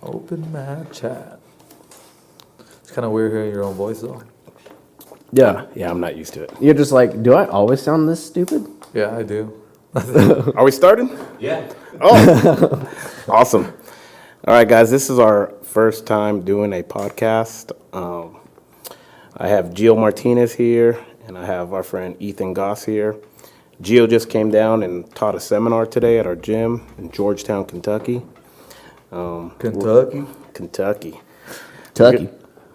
Open mat chat. It's kind of weird hearing your own voice, though. Yeah, I'm not used to it. You're just like, do I always sound this stupid? Yeah, I do. Are we starting? Yeah. Oh, awesome. All right, guys, this is our first time doing a podcast. I have Geo Martinez here, and I have our friend Ethan Goss here. Geo just came down and taught a seminar today at our gym in Georgetown, Kentucky. Kentucky? Kentucky. Kentucky.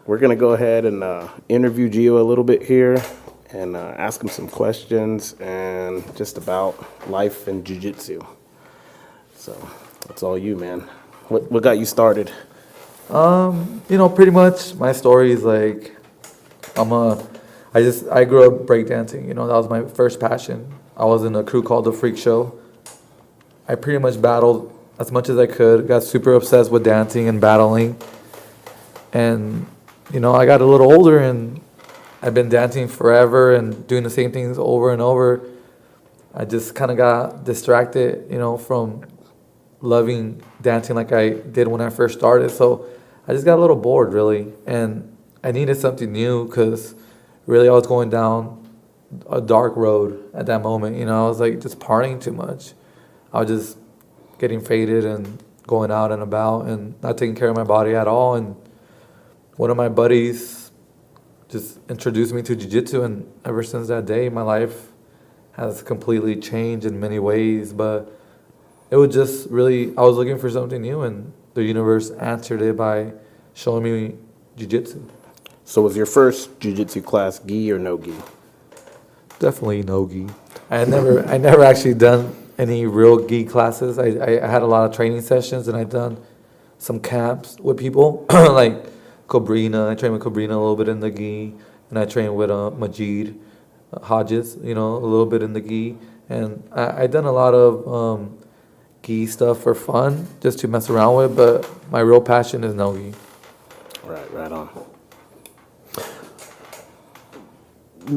We're going to go ahead and interview Geo a little bit here and ask him some questions and just about life and jiu-jitsu. So that's all you, man. What got you started? Pretty much my story is like, I grew up breakdancing. That was my first passion. I was in a crew called the Freak Show. I pretty much battled as much as I could. Got super obsessed with dancing and battling. And, I got a little older and I've been dancing forever and doing the same things over and over. I just kind of got distracted, from loving dancing like I did when I first started. So I just got a little bored, really. And I needed something new because really I was going down a dark road at that moment. I was like just partying too much. I was just getting faded and going out and about and not taking care of my body at all. And one of my buddies just introduced me to jiu-jitsu, and ever since that day, my life has completely changed in many ways. But it was just really, I was looking for something new, and the universe answered it by showing me jiu-jitsu. So was your first jiu-jitsu class gi or no gi? Definitely no gi. I never actually done any real gi classes. I had a lot of training sessions, and I've done some camps with people like Cobrina. I trained with Cobrina a little bit in the gi, and I trained with Majid Hodges, a little bit in the gi. And I done a lot of gi stuff for fun, just to mess around with, but my real passion is no gi. Right on.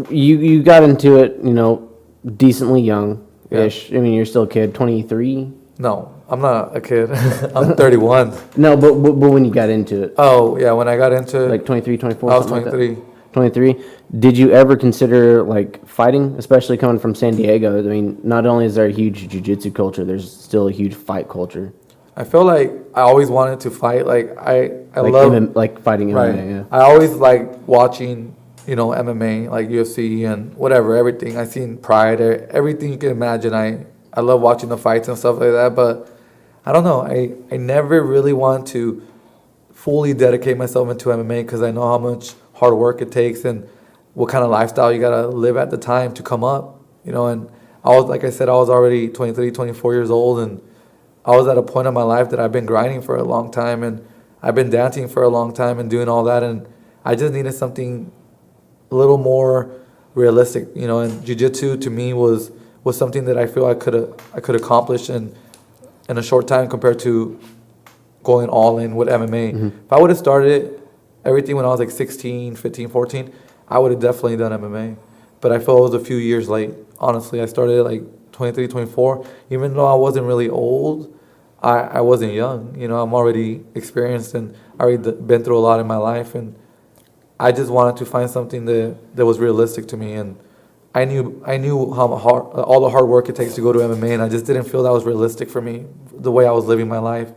You got into it, decently young-ish. Yeah. I mean, you're still a kid, 23? No, I'm not a kid. I'm 31. No, but when you got into it? Oh, yeah, when I got into it. Like 23, 24? I was 23. Like 23. Did you ever consider, fighting, especially coming from San Diego? I mean, not only is there a huge jiu-jitsu culture, there's still a huge fight culture. I feel like I always wanted to fight. I love... fighting right. MMA, yeah. I always liked watching, MMA, like UFC and whatever, everything. I seen Pride, everything you can imagine. I love watching the fights and stuff like that, but I don't know. I never really want to fully dedicate myself into MMA because I know how much hard work it takes and what kind of lifestyle you got to live at the time to come up, and I was, like I said, I was already 23, 24 years old, and I was at a point in my life that I've been grinding for a long time, and I've been dancing for a long time and doing all that, and I just needed something a little more realistic, and jiu-jitsu to me was something that I feel I could accomplish in a short time compared to going all in with MMA. Mm-hmm. If I would have started everything when I was like 16, 15, 14, I would have definitely done MMA. But I feel it was a few years late. Honestly, I started at like 23, 24. Even though I wasn't really old, I wasn't young. I'm already experienced and already been through a lot in my life. And I just wanted to find something that was realistic to me. And I knew how hard, all the hard work it takes to go to MMA, and I just didn't feel that was realistic for me, the way I was living my life.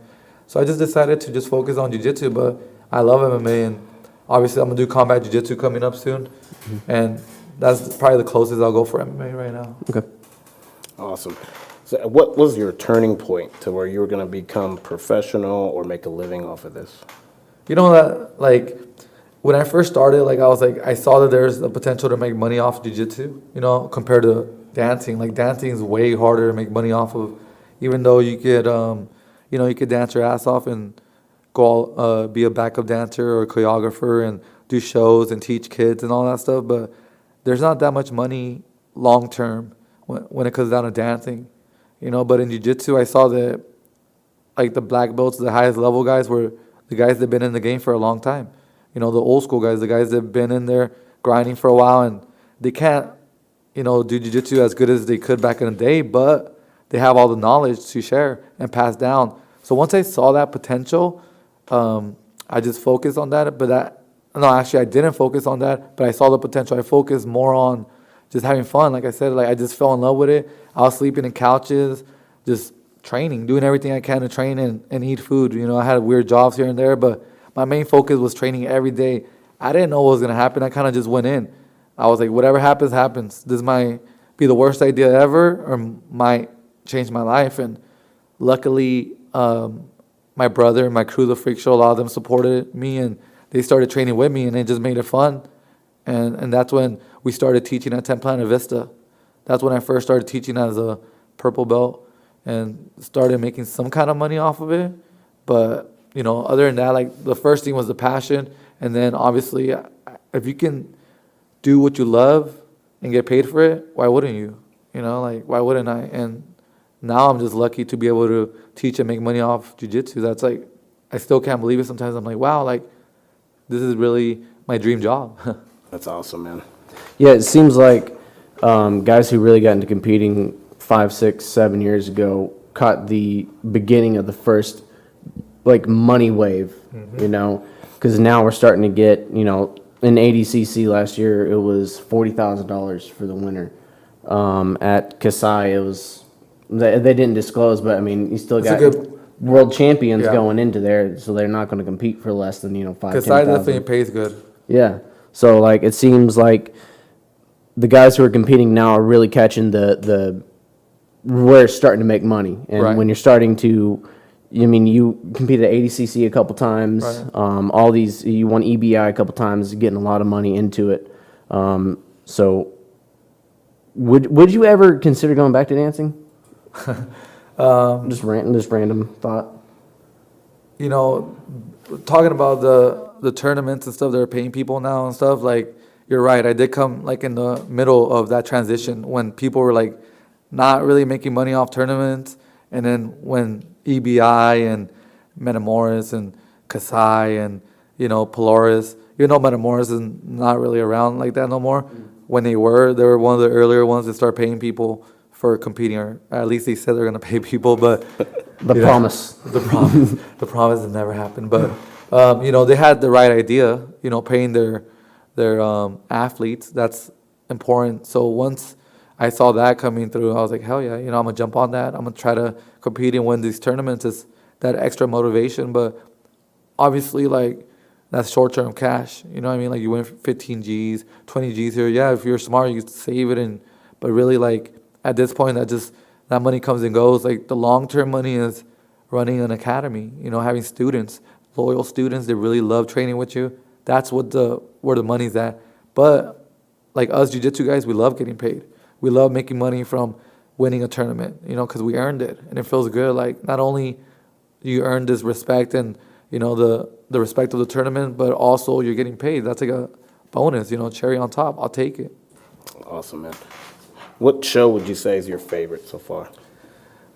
So I just decided to just focus on jiu-jitsu, but I love MMA, and obviously I'm going to do combat jiu-jitsu coming up soon, and that's probably the closest I'll go for MMA right now. Okay. Awesome. So what was your turning point to where you were going to become professional or make a living off of this? When I first started, I saw that there's a potential to make money off jiu-jitsu, compared to dancing. Like, dancing is way harder to make money off of, even though you could, you could dance your ass off and go be a backup dancer or a choreographer and do shows and teach kids and all that stuff. But there's not that much money long term when it comes down to dancing, But in jiu-jitsu, I saw that, the black belts, the highest level guys, were the guys that have been in the game for a long time. The old school guys, the guys that have been in there grinding for a while, and they can't, do jiu-jitsu as good as they could back in the day, but they have all the knowledge to share and pass down. So once I saw that potential, I just focused on that. No, actually, I didn't focus on that, but I saw the potential. I focused more on just having fun. Like I said, like I just fell in love with it. I was sleeping in couches, just training, doing everything I can to train and eat food. I had weird jobs here and there, but my main focus was training every day. I didn't know what was going to happen. I kind of just went in. I was like, whatever happens, happens. This might be the worst idea ever or might change my life. And luckily, my brother and my crew, the Freak Show, a lot of them supported me and they started training with me and it just made it fun. And that's when we started teaching at Templana Vista. That's when I first started teaching as a purple belt and started making some kind of money off of it. But, other than that, like the first thing was the passion. And then obviously, if you can do what you love and get paid for it, why wouldn't you? Why wouldn't I? And now I'm just lucky to be able to teach and make money off jiu-jitsu. That's like, I still can't believe it. Sometimes I'm like, wow, like this is really my dream job. That's awesome, man. Yeah, it seems like guys who really got into competing 5, 6, 7 years ago caught the beginning of the first like money wave, because now we're starting to get, in ADCC last year it was $40,000 for the winner. At Kasai it was they didn't disclose, but I mean you still got world champions going into there, so they're not going to compete for less than 5,000. Kasai definitely pays good. Yeah, so like it seems like the guys who are competing now are really catching the where it's starting to make money, and when you're starting to, you competed at ADCC a couple times, all these, you won EBI a couple times, getting a lot of money into it. So would you ever consider going back to dancing? Just random thought. Talking about the tournaments and stuff, they're paying people now and stuff, like, you're right. I did come like in the middle of that transition when people were like not really making money off tournaments. And then when EBI and Metamoris and Kasai and, Polaris, Metamoris is not really around like that no more. When they were one of the earlier ones that start paying people for competing, or at least they said they're going to pay people, but the promise has never happened. But, they had the right idea, paying their athletes. That's important. So once I saw that coming through, I was like, hell yeah, I'm gonna jump on that. I'm gonna try to compete and win these tournaments. It's that extra motivation, but obviously like that's short-term cash. Like you win 15 G's, 20 G's here. Yeah, if you're smart, you save it. But really like at this point, that money comes and goes. Like the long-term money is running an academy, having students, loyal students that really love training with you. That's where the money's at. But like us jiu-jitsu guys, we love getting paid. We love making money from winning a tournament, because we earned it. And it feels good. Like not only you earn this respect and, the respect of the tournament, but also you're getting paid. That's like a bonus, cherry on top. I'll take it. Awesome, man. What show would you say is your favorite so far?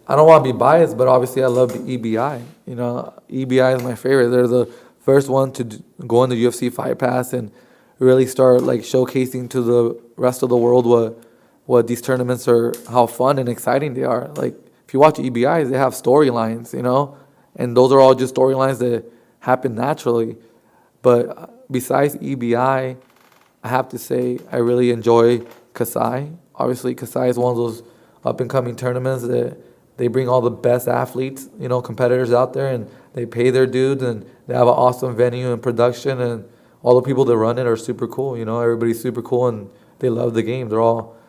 I don't want to be biased, but obviously I love the EBI. EBI is my favorite. They're the first one to go on the UFC Fight Pass and really start like showcasing to the rest of the world what these tournaments are, how fun and exciting they are. Like if you watch EBIs, they have storylines, and those are all just storylines that happen naturally. But besides EBI, I have to say I really enjoy Kasai. Obviously, Kasai is one of those up-and-coming tournaments that they bring all the best athletes, competitors out there, and they pay their dues, and they have an awesome venue and production, and all the people that run it are super cool. Everybody's super cool, and they love the game.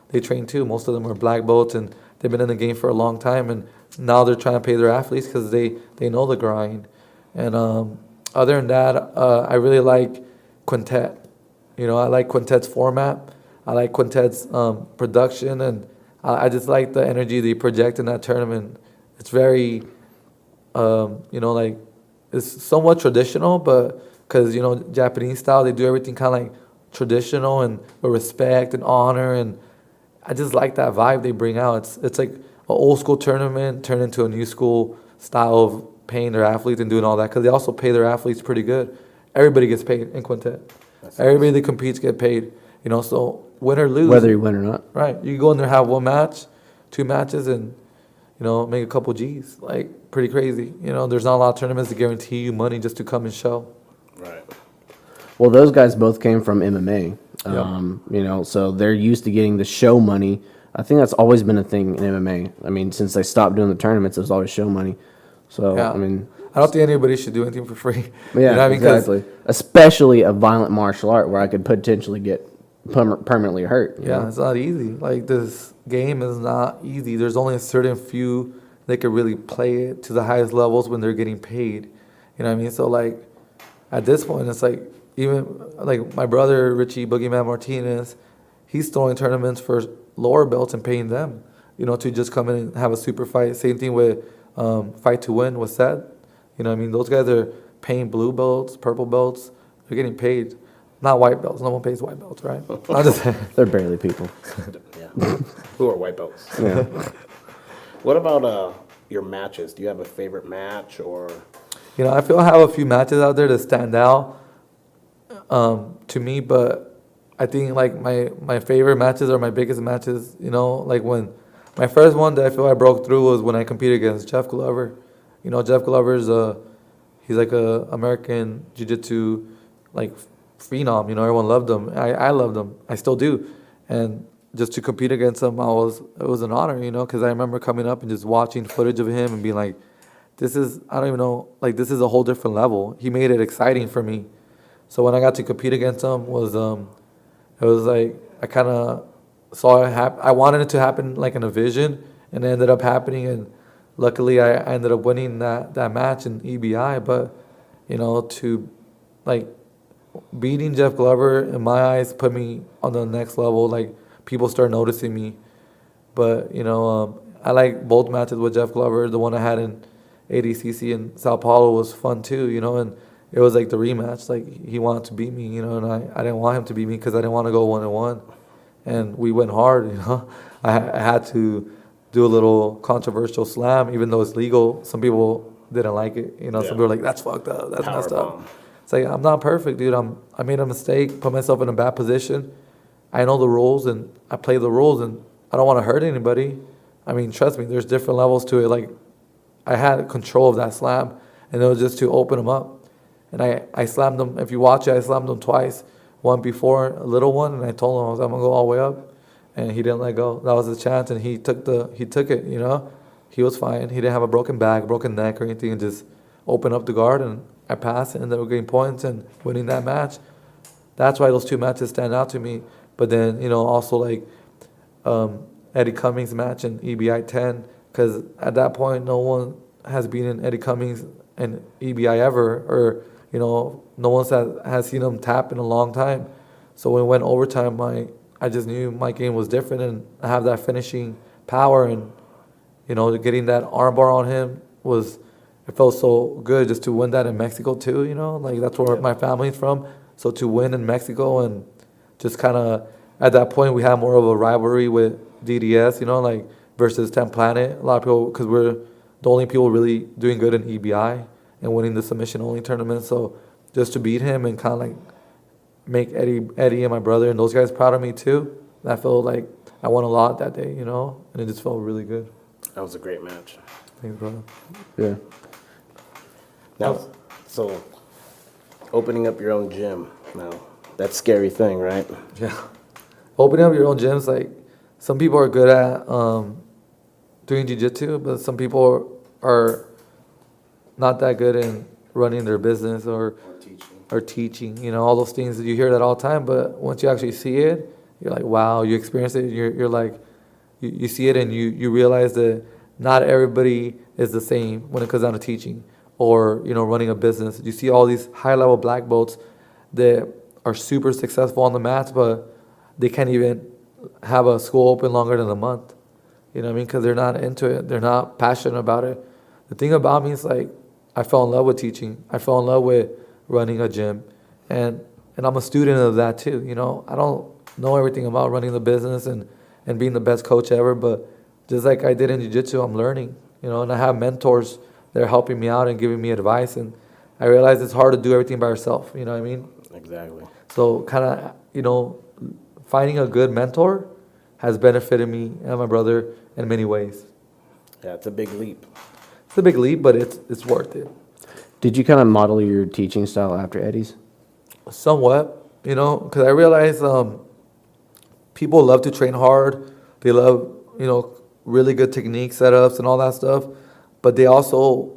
They train too. Most of them are black belts, and they've been in the game for a long time, and now they're trying to pay their athletes because they know the grind. And other than that, I really like Quintet. I like Quintet's format. I like Quintet's production, and I just like the energy they project in that tournament. It's very, like it's somewhat traditional, but because Japanese style, they do everything kind of like traditional and with respect and honor, and I just like that vibe they bring out. It's like an old school tournament turned into a new school style of paying their athletes and doing all that, because they also pay their athletes pretty good. Everybody gets paid in Quintet. Everybody that competes get paid. So win or lose, whether you win or not. Right. You go in there, have one match, 2 matches, and make a couple G's. Like, pretty crazy. There's not a lot of tournaments that guarantee you money just to come and show. Right. Well, those guys both came from MMA. Yep. So they're used to getting the show money. I think that's always been a thing in MMA. I mean, since they stopped doing the tournaments, there's always show money. So, Yeah. I mean, I don't think anybody should do anything for free. yeah, what I mean? 'Cause- exactly. Especially a violent martial art where I could potentially get permanently hurt. you Yeah, know? it's not easy. Like, this game is not easy. There's only a certain few that could really play it to the highest levels when they're getting paid. You know what I mean? So, like, at this point, it's like, even, like, my brother, Richie Boogeyman Martinez, he's throwing tournaments for lower belts and paying them, to just come in and have a super fight. Same thing with Fight to Win with Seth. You know what I mean? Those guys are paying blue belts, purple belts. They're getting paid. Not white belts. No one pays white belts, right? I'm just They're barely people. Yeah. Who are white belts? Yeah. What about your matches? Do you have a favorite match or? I feel I have a few matches out there that stand out to me, but I think like my favorite matches are my biggest matches. Like when my first one that I feel I broke through was when I competed against Jeff Glover. Jeff Glover's he's like a American jiu-jitsu like phenom. Everyone loved him. I loved him. I still do, and just to compete against him, it was an honor. Because I remember coming up and just watching footage of him and being like, this is, I don't even know, like, this is a whole different level. He made it exciting for me. So when I got to compete against him, it was like, I kind of saw it happen. I wanted it to happen like in a vision, and it ended up happening. And luckily, I ended up winning that match in EBI. But, to, like, beating Jeff Glover, in my eyes, put me on the next level. Like, people start noticing me. But, I like both matches with Jeff Glover. The one I had in ADCC in Sao Paulo was fun too, and it was like the rematch. Like, he wanted to beat me, and I didn't want him to beat me because I didn't want to go 1-1. And we went hard, I had to do a little controversial slam, even though it's legal. Some people didn't like it, Some people were like, that's fucked up, that's messed up. It's like, I'm not perfect, dude. I made a mistake, put myself in a bad position. I know the rules, and I play the rules, and I don't want to hurt anybody. I mean, trust me, there's different levels to it. Like, I had control of that slam, and it was just to open him up. And I slammed him. If you watch it, I slammed him twice. One before, a little one, and I told him I'm gonna go all the way up, and he didn't let go. That was his chance, and he took it. He was fine. He didn't have a broken back, broken neck, or anything, and just opened up the guard, and I passed, and they were getting points and winning that match. That's why those two matches stand out to me. But then, also like Eddie Cummings' match in EBI 10, because at that point, no one has beaten Eddie Cummings in EBI ever, or, no one has seen him tap in a long time. So when it went overtime, I just knew my game was different, and I have that finishing power, and, getting that armbar on him it felt so good just to win that in Mexico too, like that's where my family's from. So to win in Mexico, and just kind of, at that point, we had more of a rivalry with DDS, like versus 10 Planet. A lot of people, because we're the only people really doing good in EBI and winning the submission only tournament. So just to beat him and kind of like make Eddie and my brother and those guys proud of me too, I felt like I won a lot that day, and it just felt really good. That was a great match. Thanks, brother. Yeah. Now, so opening up your own gym now, that's a scary thing, right? Yeah. Opening up your own gyms, like, some people are good at doing jiu-jitsu, but some people are not that good in running their business or teaching. All those things, you hear that all the time, but once you actually see it, you're like, wow, you experience it, you're like, you see it, and you realize that not everybody is the same when it comes down to teaching or, running a business. You see all these high-level black belts that are super successful on the mats, but they can't even have a school open longer than a month. You know what I mean? Because they're not into it. They're not passionate about it. The thing about me is, like, I fell in love with teaching. I fell in love with running a gym. And I'm a student of that too. I don't know everything about running the business and being the best coach ever, but just like I did in jiu-jitsu, I'm learning, and I have mentors that are helping me out and giving me advice. And I realize it's hard to do everything by yourself. You know what I mean? Exactly. So kind of, finding a good mentor has benefited me and my brother in many ways. Yeah, it's a big leap. It's a big leap, but it's worth it. Did you kind of model your teaching style after Eddie's? Somewhat, because I realize people love to train hard. They love, really good technique setups and all that stuff, but they also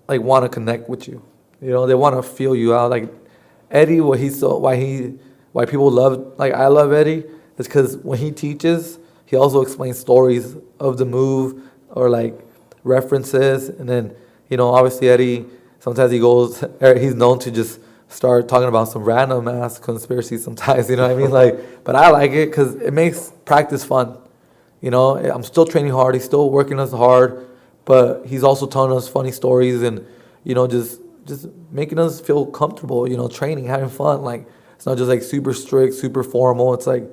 like want to connect with you. They want to feel you out. Like Eddie, why people love, like I love Eddie, is because when he teaches, he also explains stories of the move or like references, and then obviously Eddie sometimes he's known to just start talking about some random ass conspiracy sometimes, you know what I mean? Like, but I like it because it makes practice fun. I'm still training hard. He's still working us hard, but he's also telling us funny stories and, just making us feel comfortable, training, having fun. Like, it's not just like super strict, super formal. It's like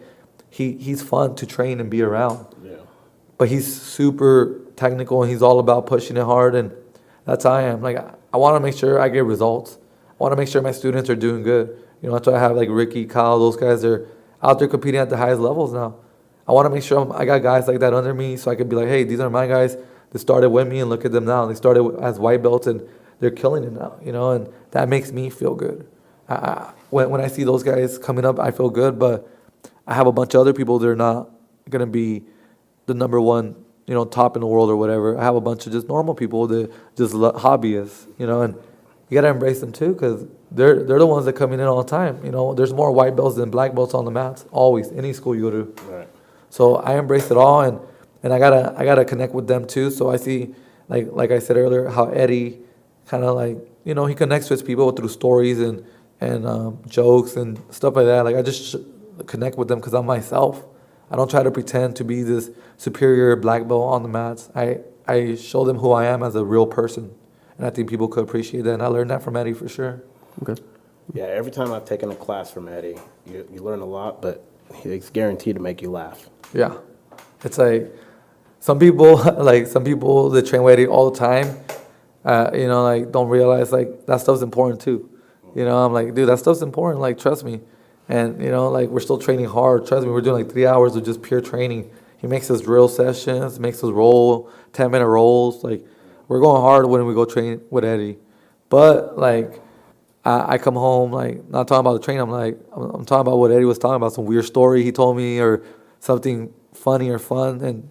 he's fun to train and be around. Yeah. But he's super technical and he's all about pushing it hard, and that's how I am. Like, I want to make sure I get results. I want to make sure my students are doing good. That's why I have like Ricky, Kyle, those guys are out there competing at the highest levels now. I want to make sure I got guys like that under me so I can be like, hey, these are my guys that started with me, and look at them now. They started as white belts and they're killing it now, and that makes me feel good. When I see those guys coming up, I feel good, but I have a bunch of other people that are not going to be the number one, top in the world or whatever. I have a bunch of just normal people that just hobbyists, and you got to embrace them too, because they're the ones that come in all the time. There's more white belts than black belts on the mats, always, any school you go to. Right. So I embrace it all, and I gotta connect with them too. So I see, like I said earlier, how Eddie kind of like, he connects with people through stories and jokes and stuff like that. Like, I just connect with them because I'm myself. I don't try to pretend to be this superior black belt on the mats. I show them who I am as a real person, and I think people could appreciate that. And I learned that from Eddie for sure. Okay. Yeah, every time I've taken a class from Eddie, you learn a lot, but he's guaranteed to make you laugh. Yeah, it's like some people that train with Eddie all the time, like don't realize like that stuff's important too. I'm like, dude, that stuff's important. Like, trust me. And like we're still training hard. Trust me, we're doing like 3 hours of just pure training. He makes us drill sessions, makes us roll 10-minute rolls. Like, we're going hard when we go train with Eddie. But like, I come home like not talking about the training. I'm talking about what Eddie was talking about, some weird story he told me or something funny or fun, and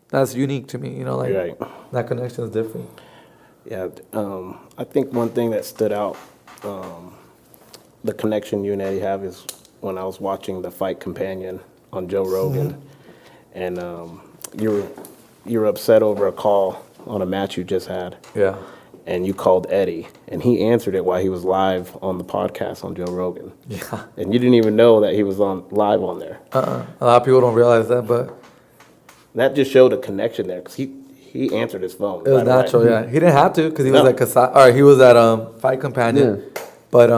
that's unique to me. Like Right. That connection is different. Yeah, I think one thing that stood out, the connection you and Eddie have, is when I was watching the Fight Companion on Joe Rogan, and you were upset over a call on a match you just had. Yeah. And you called Eddie, and he answered it while he was live on the podcast on Joe Rogan. Yeah. And you didn't even know that he was live on there. A lot of people don't realize that, but That just showed a connection there, because he answered his phone. it was right away. natural. Yeah, he didn't have to because he was No. at Kasai. Or he was at Fight Companion, but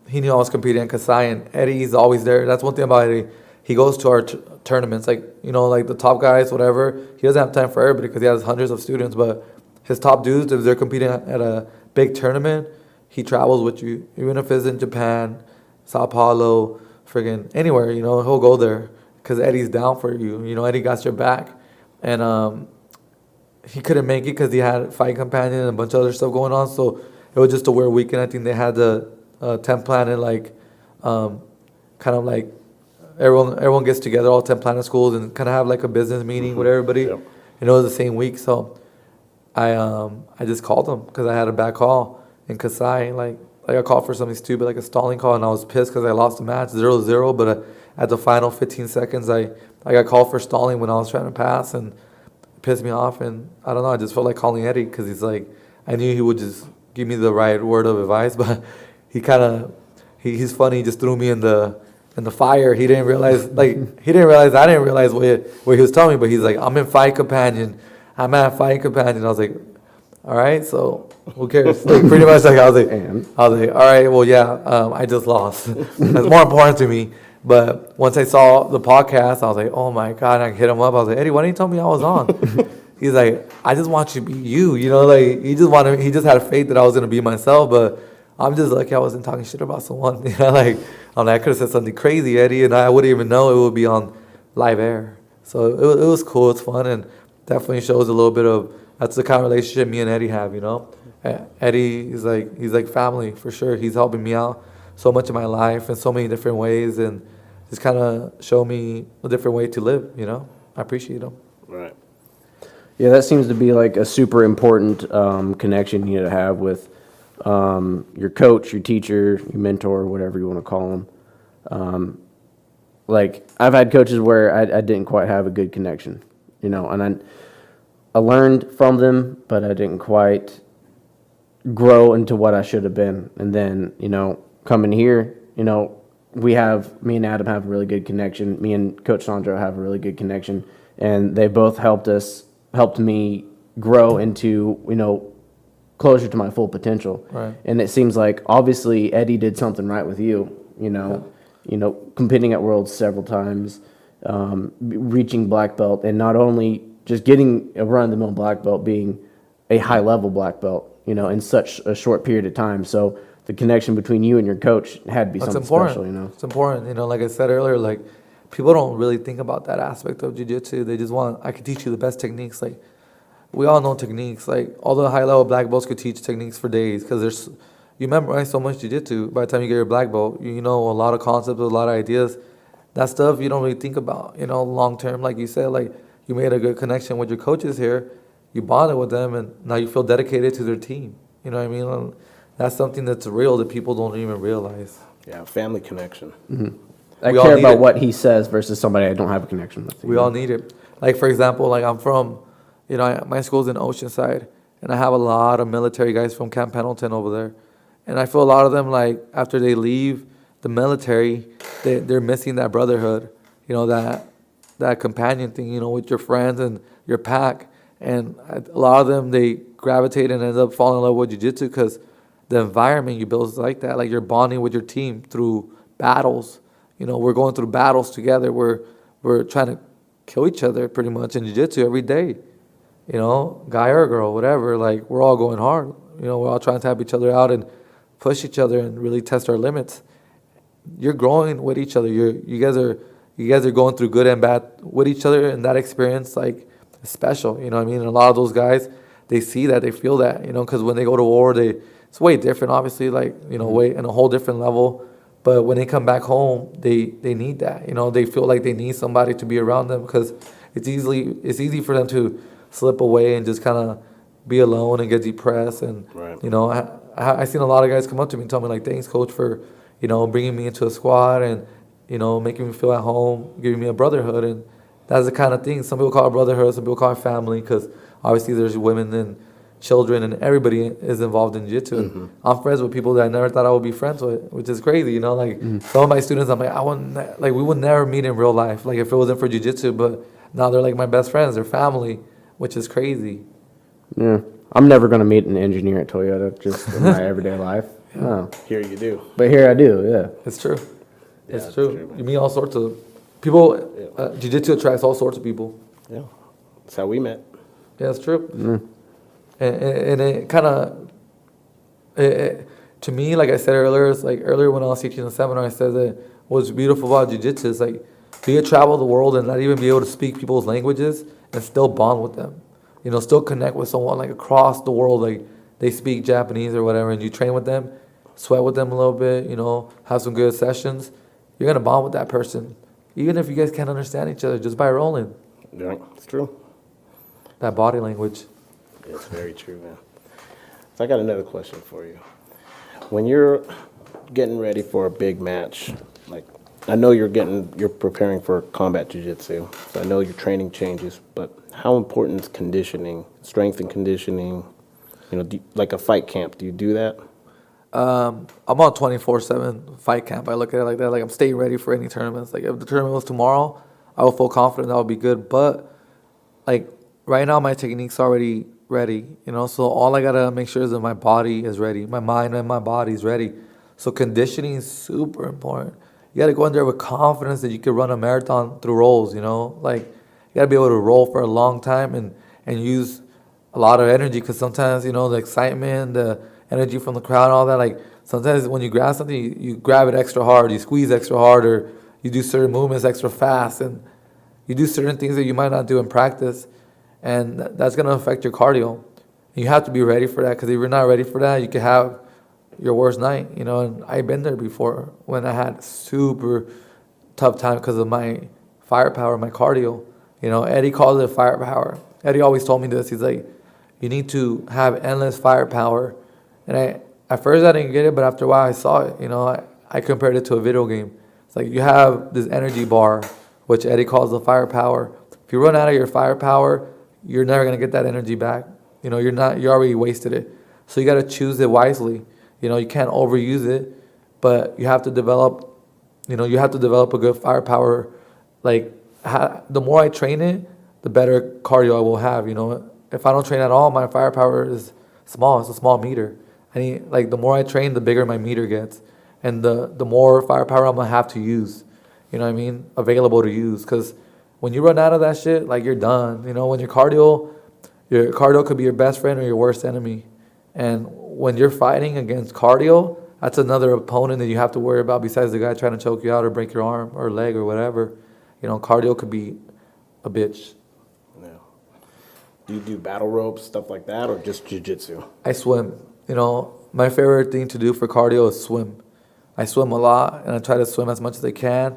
he knew I was competing at Kasai, and Eddie's always there. That's one thing about Eddie. He goes to our tournaments, like like the top guys, whatever. He doesn't have time for everybody because he has hundreds of students, but his top dudes, if they're competing at a big tournament, he travels with you. Even if it's in Japan, Sao Paulo, friggin' anywhere, he'll go there because Eddie's down for you. Eddie got your back. And he couldn't make it because he had Fight Companion and a bunch of other stuff going on. So it was just a weird weekend. I think they had the 10 Planet, like, kind of like everyone gets together, all 10 Planet schools, and kind of have like a business meeting with everybody. Yep. And it was the same week. So I just called him because I had a bad call in Kasai. Like I called for something stupid, like a stalling call, and I was pissed because I lost the match 0-0. But at the final 15 seconds, I got called for stalling when I was trying to pass, and it pissed me off. And I don't know, I just felt like calling Eddie because he's like, I knew he would just give me the right word of advice, but he's funny. He just threw me in the fire. He didn't realize I didn't realize what he was telling me. But he's like, I'm in Fight Companion. I'm at Fight Companion. I was like, all right, so who cares? Like, pretty much, like I was like, all right, well, yeah, I just lost. That's more important to me. But once I saw the podcast, I was like, oh my God, I hit him up. I was like, Eddie, why didn't you tell me I was on? He's like, I just want you to be you, like he just had faith that I was gonna be myself. But I'm just lucky I wasn't talking shit about someone. Like I could have said something crazy, Eddie, and I wouldn't even know it would be on live air. So it was cool, it's fun, and definitely shows a little bit of, that's the kind of relationship me and Eddie have, you know. Eddie is like, he's like family for sure. He's helping me out so much in my life in so many different ways, and just kind of show me a different way to live, you know. I appreciate him. Right. Yeah, that seems to be like a super important connection you to have with your coach, your teacher, your mentor, whatever you want to call them. Like, I've had coaches where I didn't quite have a good connection, you know, and I learned from them, but I didn't quite grow into what I should have been. And then, you know, coming here, you know, me and Adam have a really good connection. Me and Coach Sandro have a really good connection, and they both helped me grow into, you know, closer to my full potential. Right. And it seems like obviously Eddie did something right with you, you know, competing at Worlds several times, reaching black belt, and not only just getting a run-of-the-mill black belt, being a high-level black belt, you know, in such a short period of time. So the connection between you and your coach had to be something special, you know. It's important, you know. Like I said earlier, like people don't really think about that aspect of jiu-jitsu. They just want, I could teach you the best techniques. Like, we all know techniques. Like, all the high-level black belts could teach techniques for days because you memorize so much jiu-jitsu. By the time you get your black belt, you know a lot of concepts, a lot of ideas. That stuff you don't really think about, you know, long-term. Like you said, like, you made a good connection with your coaches here. You bonded with them, and now you feel dedicated to their team. You know what I mean? And that's something that's real that people don't even realize. Yeah, family connection. Mm-hmm. I We all care need about it. what he says versus somebody I don't have a connection with. We all need it. Like, for example, like I'm from, you know, my school's in Oceanside, and I have a lot of military guys from Camp Pendleton over there. And I feel a lot of them, like, after they leave the military, they're missing that brotherhood, you know, that companion thing, you know, with your friends and your pack. And a lot of them, they gravitate and end up falling in love with jiu-jitsu because the environment you build is like that. Like, you're bonding with your team through battles. You know, we're going through battles together. We're trying to kill each other pretty much in jiu-jitsu every day. You know, guy or girl, whatever. Like, we're all going hard. You know, we're all trying to help each other out and push each other and really test our limits. You're growing with each other. You guys are going through good and bad with each other, and that experience, like, is special. You know what I mean? And a lot of those guys, they see that, they feel that. You know, because when they go to war, it's way different, obviously. Like, you know, way in a whole different level. But when they come back home, they need that. You know, they feel like they need somebody to be around them because it's easy for them to slip away and just kind of be alone and get depressed. And, Right. you know, I seen a lot of guys come up to me and tell me, like, thanks, coach, for, you know, bringing me into a squad and, you know, making me feel at home, giving me a brotherhood. And that's the kind of thing. Some people call it brotherhood, some people call it family because obviously there's women and children and everybody is involved in jiu-jitsu. And I'm friends with people that I never thought I would be friends with, which is crazy, you know. Like, some of my students, I'm like, we would never meet in real life, like, if it wasn't for jiu-jitsu. But now they're like my best friends, they're family, which is crazy. Yeah. I'm never going to meet an engineer at Toyota just in my everyday life. No. Here you do. But here I do, yeah. It's true. Yeah, It's it's true. true, man. You meet all sorts of people. Jiu-jitsu attracts all sorts of people. Yeah. That's how we met. Yeah, it's true. And it kind of, to me, like I said earlier, it's like earlier when I was teaching the seminar, I said that what's beautiful about jiu-jitsu is, like, you could travel the world and not even be able to speak people's languages and still bond with them. You know, still connect with someone, like, across the world. Like, they speak Japanese or whatever, and you train with them, sweat with them a little bit, you know, have some good sessions. You're going to bond with that person, even if you guys can't understand each other, just by rolling. Yeah, it's true. That body language. It's very true, man. So I got another question for you. When you're getting ready for a big match, like, I know you're preparing for combat jiu-jitsu, so I know your training changes, but how important is conditioning, strength and conditioning? You know, like a fight camp, do you do that? I'm on 24/7 fight camp. I look at it like that. Like, I'm staying ready for any tournaments. Like, if the tournament was tomorrow, I would feel confident that would be good. But, like, right now, my technique's already ready, you know, so all I gotta make sure is that my body is ready, my mind and my body is ready. So conditioning is super important. You gotta go in there with confidence that you can run a marathon through rolls, you know, like, you gotta be able to roll for a long time and use a lot of energy, because sometimes, you know, the excitement, the energy from the crowd and all that, like, sometimes when you grab something, you grab it extra hard, you squeeze extra hard, or you do certain movements extra fast, and you do certain things that you might not do in practice. and that's gonna affect your cardio. You have to be ready for that, because if you're not ready for that, you could have your worst night. And I've been there before when I had super tough time because of my firepower, my cardio. Eddie calls it firepower. Eddie always told me this. He's like, you need to have endless firepower. And at first I didn't get it, but after a while I saw it. I compared it to a video game. It's like you have this energy bar, which Eddie calls the firepower. If you run out of your firepower, you're never gonna get that energy back. You already wasted it. So you got to choose it wisely. You can't overuse it, but you have to develop a good firepower. Like, the more I train it, the better cardio I will have. If I don't train at all, my firepower is small. It's a small meter. The more I train, the bigger my meter gets, and the more firepower I'm gonna have to use. You know what I mean? Available to use, because when you run out of that shit, like, you're done. When your cardio could be your best friend or your worst enemy. And when you're fighting against cardio, that's another opponent that you have to worry about besides the guy trying to choke you out or break your arm or leg or whatever. Cardio could be a bitch. Yeah. Do you do battle ropes, stuff like that, or just jiu-jitsu? I swim. My favorite thing to do for cardio is swim. I swim a lot, and I try to swim as much as I can.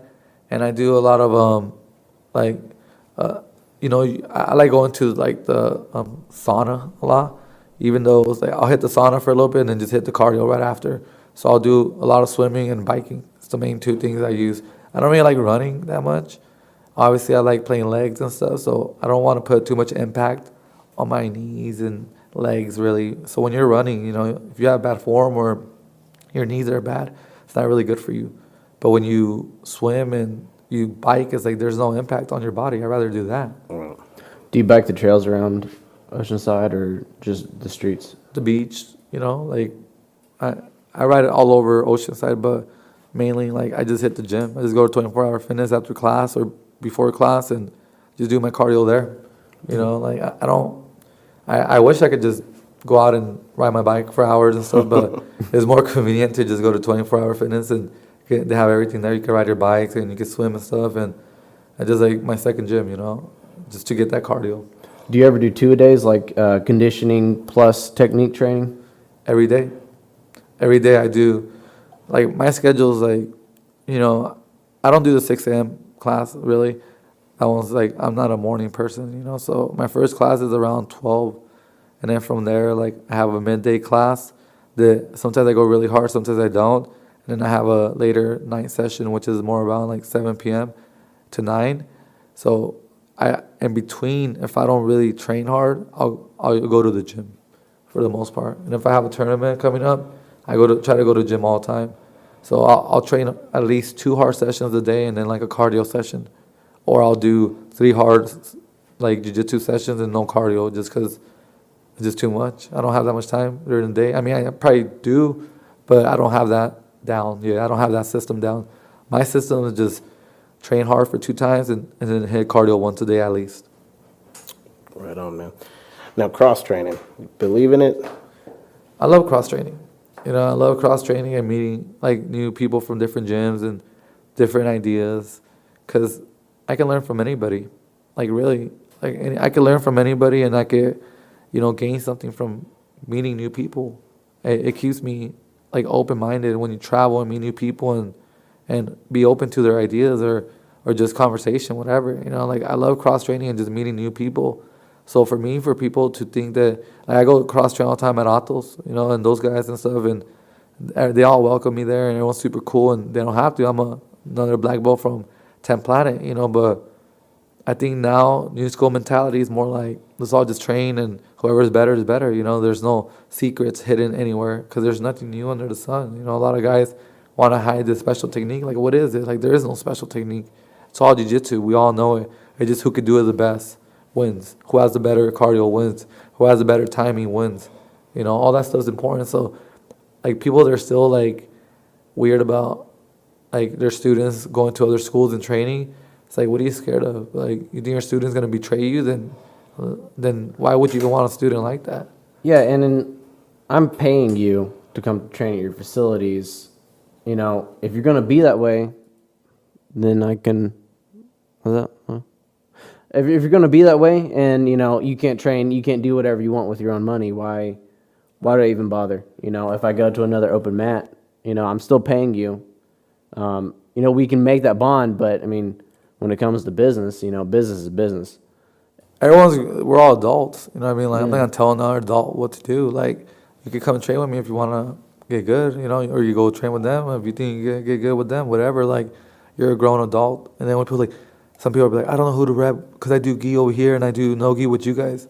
And I do a lot of, I like going to the sauna a lot, even though it's I'll hit the sauna for a little bit and then just hit the cardio right after. So I'll do a lot of swimming and biking. It's the main two things I use. I don't really like running that much. Obviously, I like playing legs and stuff, so I don't want to put too much impact on my knees and legs, really. So when you're running, if you have bad form or your knees are bad, it's not really good for you. But when you swim and you bike, it's there's no impact on your body. I'd rather do that. Do you bike the trails around Oceanside or just the streets? The beach, I ride it all over Oceanside, but mainly I just hit the gym. I just go to 24-hour fitness after class or before class and just do my cardio there. I wish I could just go out and ride my bike for hours and stuff, but it's more convenient to just go to 24-hour fitness and they have everything there. You can ride your bikes and you can swim and stuff, and I just my second gym, just to get that cardio. Do you ever do two-a-days, conditioning plus technique training? Every day. Every day I do. My schedule's I don't do the 6 a.m. class, really. That one's I'm not a morning person, so my first class is around 12. And then from there, I have a midday class that sometimes I go really hard, sometimes I don't. And then I have a later night session, which is more around 7 p.m. to 9. So in between, if I don't really train hard, I'll go to the gym for the most part. And if I have a tournament coming up, I try to go to the gym all the time. So I'll train at least 2 hard sessions a day and then a cardio session. Or I'll do 3 hard jiu-jitsu sessions and no cardio just because it's just too much. I don't have that much time during the day. I mean, I probably do, but I don't have that down. Yeah, I don't have that system down. My system is just train hard for 2 times and then hit cardio once a day at least. Right on, man. Now, cross training, believe in it? I love cross training. I love cross training and meeting new people from different gyms and different ideas, because I can learn from anybody. Really, I can learn from anybody, and I could, gain something from meeting new people. It keeps me open-minded when you travel and meet new people and be open to their ideas or just conversation, whatever. I love cross training and just meeting new people. So for people to think that I go cross train all the time at Atos, and those guys and stuff, and they all welcome me there, and everyone's super cool, and they don't have to. I'm another black belt from 10 Planet, but I think now new school mentality is more let's all just train, and whoever's better is better. There's no secrets hidden anywhere because there's nothing new under the sun. A lot of guys want to hide this special technique. What is it? There is no special technique. It's all jiu-jitsu. We all know it. It's just who could do it the best wins. Who has the better cardio wins. Who has the better timing wins. All that stuff is important. So, people that are still, weird about, their students going to other schools and training, it's what are you scared of? You think your student's going to betray you? Then why would you even want a student like that? Yeah, and then I'm paying you to come train at your facilities. If you're going to be that way, then I can... What's that? if you're going to be that way, and you can't train, you can't do whatever you want with your own money. Why do I even bother? If I go to another open mat, I'm still paying you. We can make that bond, but I mean, when it comes to business, business is business. We're all adults. You know what I mean? Like I'm not gonna tell another adult what to do. Like you could come and train with me if you wanna get good, or you go train with them if you think you can get good with them, whatever. Like you're a grown adult. And then when people some people are like, I don't know who to rep because I do gi over here and I do no gi with you guys.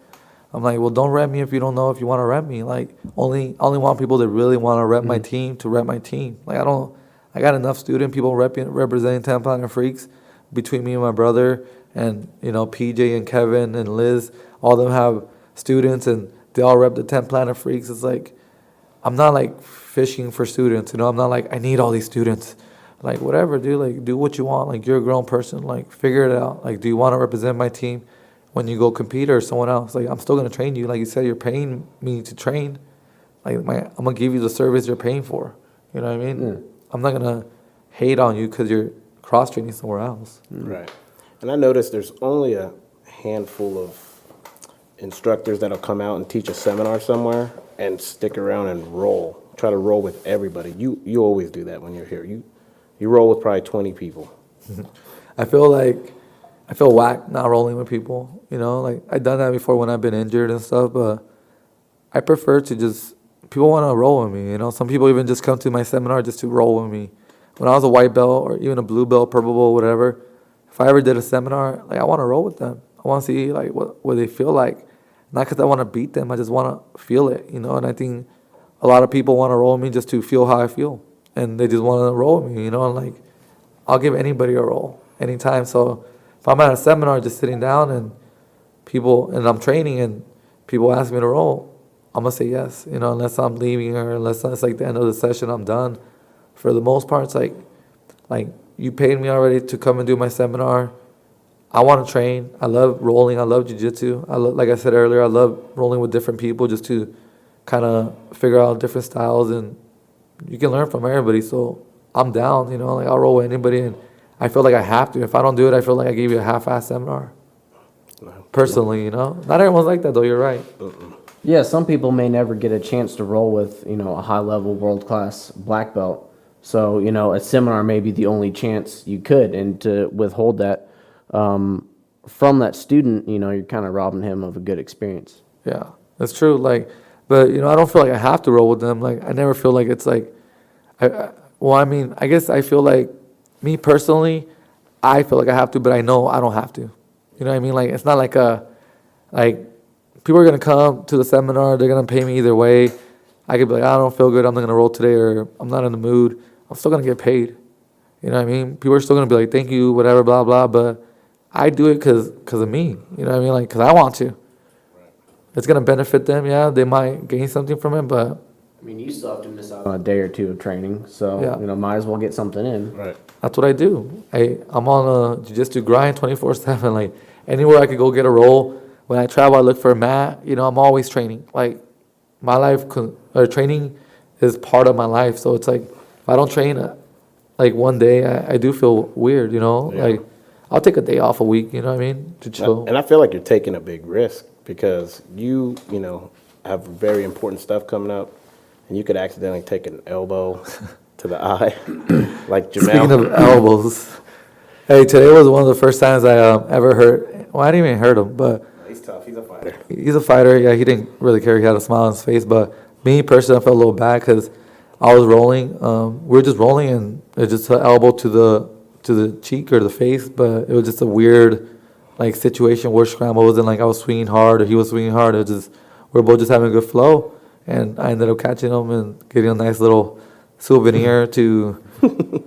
I'm like, well, don't rep me if you don't know if you want to rep me. Like I only want people that really want to rep my team to rep my team. Like I got enough student people representing 10 Planet Freaks between me and my brother. And, PJ and Kevin and Liz, all of them have students and they all rep the 10 Planet Freaks. It's like, I'm not like fishing for students, I'm not like, I need all these students. Like, whatever, dude, like, do what you want. Like, you're a grown person, like, figure it out. Like, do you want to represent my team when you go compete or someone else? Like, I'm still going to train you. Like you said, you're paying me to train. Like, I'm going to give you the service you're paying for. You know what I mean? Yeah. I'm not going to hate on you because you're cross-training somewhere else. Right. And I noticed there's only a handful of instructors that'll come out and teach a seminar somewhere and stick around and try to roll with everybody. You always do that when you're here. You roll with probably 20 people. I feel whack not rolling with people, like I've done that before when I've been injured and stuff, but I prefer to people want to roll with me, some people even just come to my seminar just to roll with me. When I was a white belt or even a blue belt, purple belt, whatever, if I ever did a seminar, like I want to roll with them. I want to see like what they feel like, not because I want to beat them, I just want to feel it, and I think a lot of people want to roll with me just to feel how I feel. And they just want to roll with me, and like, I'll give anybody a roll anytime. So if I'm at a seminar just sitting down and I'm training and people ask me to roll, I'm going to say yes, unless I'm leaving or unless it's like the end of the session, I'm done. For the most part, it's like you paid me already to come and do my seminar. I want to train. I love rolling. I love jiu-jitsu. Like I said earlier, I love rolling with different people just to kind of figure out different styles, and you can learn from everybody. So I'm down, like I'll roll with anybody, and I feel like I have to. If I don't do it, I feel like I gave you a half-ass seminar. Personally, Not everyone's like that, though. You're right. Yeah, some people may never get a chance to roll with, a high-level, world-class black belt. So, a seminar may be the only chance you could, and to withhold that from that student, you're kind of robbing him of a good experience. Yeah, that's true. Like, but, I don't feel like I have to roll with them. Like, I never feel like it's like, I guess I feel like, me personally, I feel like I have to, but I know I don't have to. You know what I mean? Like, it's not like people are going to come to the seminar, they're going to pay me either way. I could be like, I don't feel good, I'm not going to roll today, or I'm not in the mood. I'm still going to get paid. You know what I mean? People are still going to be like, thank you, whatever, blah, blah, but I do it because of me. You know what I mean? Like, because I want to. Right. It's going to benefit them, yeah. They might gain something from it, but... I mean, you still have to miss out on a day or two of training, so, might as well get something in. Right. That's what I do. I'm on a jiu-jitsu grind 24/7. Like, anywhere I could go get a roll. When I travel, I look for a mat. I'm always training. Like, my life, training is part of my life. So it's like, if I don't train, like one day, I do feel weird, Yeah. Like, I'll take a day off a week, you know what I mean, to chill. And I feel like you're taking a big risk because you have very important stuff coming up, and you could accidentally take an elbow to the eye, like Jamel. Speaking of elbows, hey, today was one of the first times I ever hurt. Well, I didn't even hurt him, but He's tough. He's a fighter. he's a fighter. Yeah, he didn't really care. He had a smile on his face. But me personally, I felt a little bad because I was rolling. We were just rolling, and it just an elbow to the cheek or the face. But it was just a weird situation where scramble wasn't like I was swinging hard or he was swinging hard. It was just we were both just having a good flow, and I ended up catching him and getting a nice little souvenir to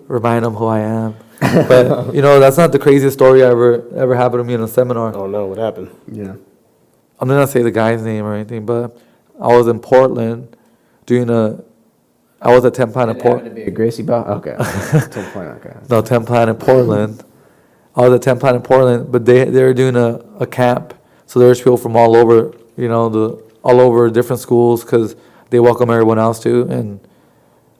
remind him who I am. But that's not the craziest story ever happened to me in a seminar. Oh no, what happened? Yeah. I'm not gonna say the guy's name or anything, but I was in Portland I was at 10 Planet It happened Portland. to be a Gracie bout? Okay. 10 Planet, okay. No, 10 Planet Portland. I was at 10 Planet Portland, but they were doing a camp, so there was people from all over, all over different schools because they welcome everyone else too. And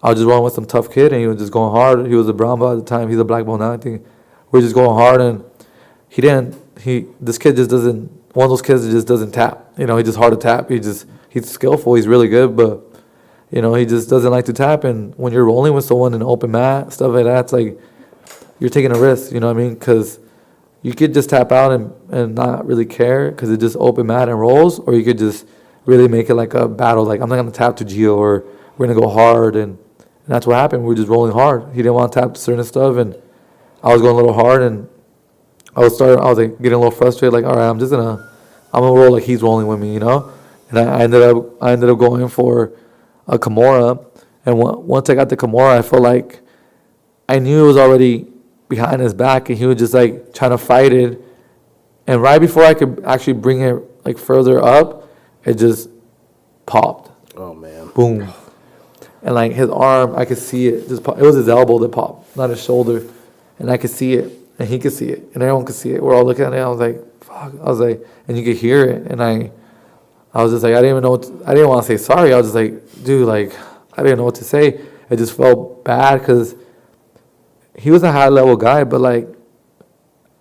I was just rolling with some tough kid, and he was just going hard. He was a brown belt at the time. He's a black belt now, I think. We were just going hard, and he didn't this kid just doesn't, one of those kids that just doesn't tap. You know, he just hard to tap. He's skillful. He's really good, but you know, he just doesn't like to tap. And when you're rolling with someone in an open mat, stuff like that, it's like you're taking a risk. You know what I mean? Because you could just tap out and not really care because it just open mat and rolls, or you could just really make it like a battle. Like, I'm not gonna tap to Geo, or we're gonna go hard, and that's what happened. We were just rolling hard. He didn't want to tap to certain stuff, and I was going a little hard, and I was like getting a little frustrated. Like, all right, I'm gonna roll like he's rolling with me, you know. And I ended up going for a Kimura, and once I got the Kimura, I felt like I knew it was already behind his back, and he was just like trying to fight it. And right before I could actually bring it like further up, it just popped. Oh man! Boom! And like his arm, I could see it. Just pop. It was his elbow that popped, not his shoulder. And I could see it, and he could see it, and everyone could see it. We're all looking at it. I was like, "Fuck!" I was like, and you could hear it, and I was just like, I didn't even know. I didn't want to say sorry. I was just like, dude, like I didn't know what to say. I just felt bad because he was a high level guy, but like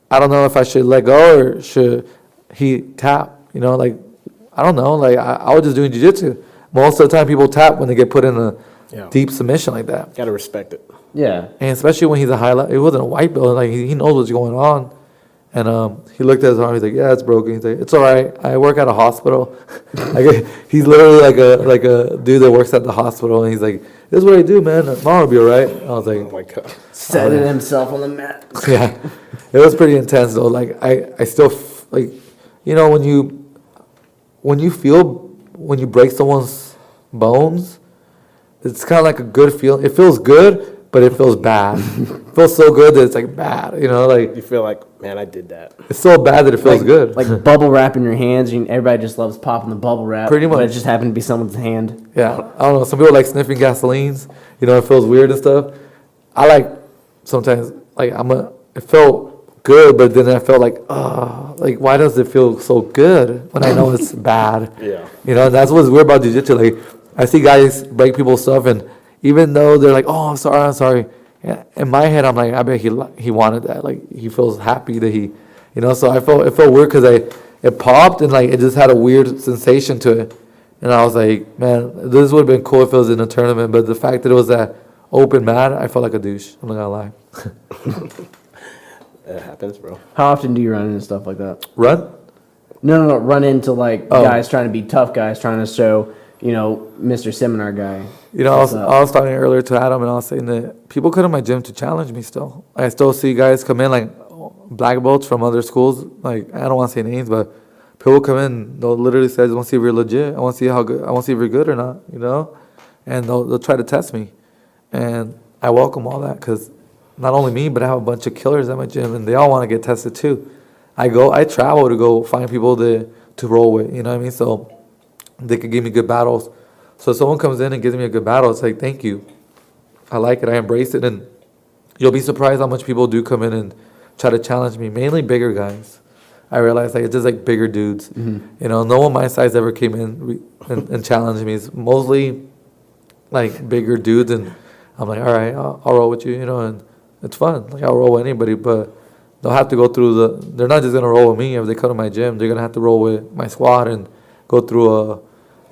I don't know if I should let go or should he tap. You know, like I don't know. Like I was just doing jiu-jitsu. Most of the time, people tap when they get put in a deep submission like that. Gotta respect it. Yeah. And especially when he's a high level, it wasn't a white belt. Like he knows what's going on. And he looked at his arm. He's like, "Yeah, it's broken." He's like, "It's all right. I work at a hospital." He's literally like a dude that works at the hospital. And he's like, "This is what I do, man. Tomorrow will be all right." I was like, Oh my god! Setting himself on the mat. Yeah, it was pretty intense though. Like I still like, you know, when you break someone's bones, it's kind of like a good feel. It feels good, but it feels bad. It feels so good that it's like bad. You know, like You feel like, man, I did that. it's so bad that it feels good. Like bubble wrap in your hands. Everybody just loves popping the bubble wrap. Pretty much. But it just happened to be someone's hand. Yeah, I don't know. Some people like sniffing gasolines. You know, it feels weird and stuff. I like sometimes like it felt good, but then I felt like, like why does it feel so good when I know it's bad? Yeah. You know, and that's what's weird about jiu-jitsu. Like I see guys break people's stuff, and even though they're like, "Oh, I'm sorry," yeah, in my head I'm like, I bet he wanted that. Like he feels happy that he, you know. So it felt weird because it popped and like it just had a weird sensation to it. And I was like, man, this would have been cool if it was in a tournament, but the fact that it was that open mat, I felt like a douche. I'm not gonna lie. That happens, bro. How often do you run into stuff like that? Run? No. Run into like Oh. guys trying to be tough guys, trying to show, Mr. Seminar guy. You know, I was talking earlier to Adam, and I was saying that people come to my gym to challenge me still. I still see guys come in, like black belts from other schools. Like, I don't want to say names, but people come in, they'll literally say, I just want to see if you're legit. I want to see how good, I want to see if you're good or not, you know? And they'll try to test me. And I welcome all that because not only me, but I have a bunch of killers at my gym, and they all want to get tested too. I travel to go find people to roll with, you know what I mean? So they could give me good battles. So if someone comes in and gives me a good battle, it's like, thank you. I like it. I embrace it. And you'll be surprised how much people do come in and try to challenge me, mainly bigger guys. I realize like it's just like bigger dudes. Mm-hmm. You know, no one my size ever came in and challenged me. It's mostly like bigger dudes. And I'm like, all right, I'll roll with you, you know, and it's fun. Like I'll roll with anybody, but they'll have to go through they're not just going to roll with me. If they come to my gym, they're going to have to roll with my squad and go through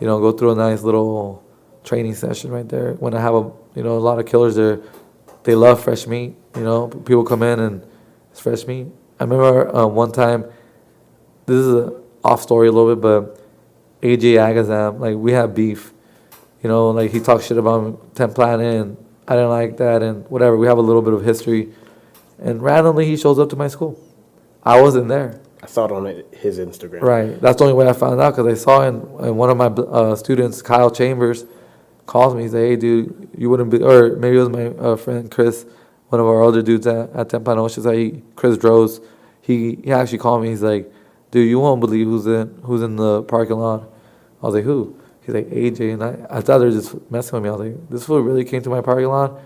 a nice little training session right there. When I have a lot of killers there, they love fresh meat. You know, people come in and it's fresh meat. I remember one time, this is an off story a little bit, but AJ Agazam, like we have beef. You know, like he talks shit about Templan and I didn't like that and whatever. We have a little bit of history. And randomly he shows up to my school. I wasn't there. I saw it on his Instagram. Right. That's the only way I found out because I saw in one of my students, Kyle Chambers, calls me. He's like, hey, dude, you wouldn't be, or maybe it was my friend Chris, one of our older dudes at Tempano. She's like, Chris Droz. He actually called me. He's like, dude, you won't believe who's in the parking lot. I was like, who? He's like, AJ. And I thought they were just messing with me. I was like, this fool really came to my parking lot?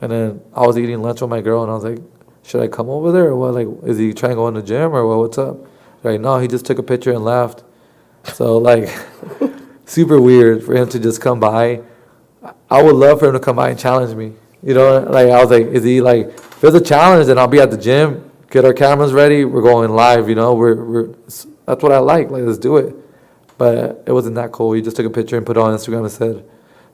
And then I was eating lunch with my girl, and I was like, should I come over there or what? Like, is he trying to go in the gym or what? What's up? Like, no, he just took a picture and left. So, like, super weird for him to just come by. I would love for him to come by and challenge me. You know, like, I was like, is he like, if there's a challenge, then I'll be at the gym get our cameras ready. We're going live, you know. That's what I like. Like, let's do it. But it wasn't that cool. He just took a picture and put it on Instagram and said,